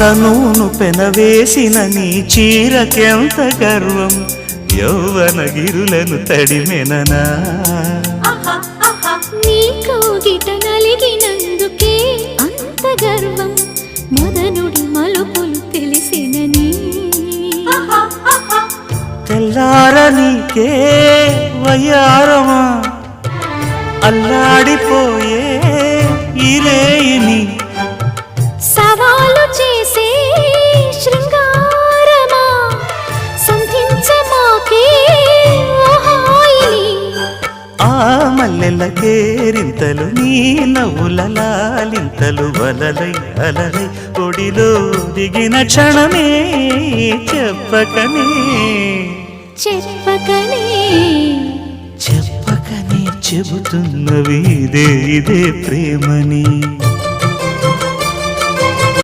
సనూను పెనవేసిన నీ చీరకెంత గర్వం, యౌవన గిరులను తడిమెననా. నీ కౌగిట నలిగినందుకే అంత గర్వం, మదనుడి మలుపులు తెలిసినని. తెల్లార నీకే వయ్యారమా, అల్లాడిపోయే ఇరేయిని. సవాలు చేసే శృంగారమా, సంధించమాకే ఓహాయిని. ఆ మల్లెల కేరింతలు నీ నవ్వుల లాలింతలు వలలై అలలై ఒడిలో దిగిన క్షణమే చెప్పకనే చెప్పకనే చెప్పకనే చెబుతున్నవి ఇదే ఇదే ప్రేమని.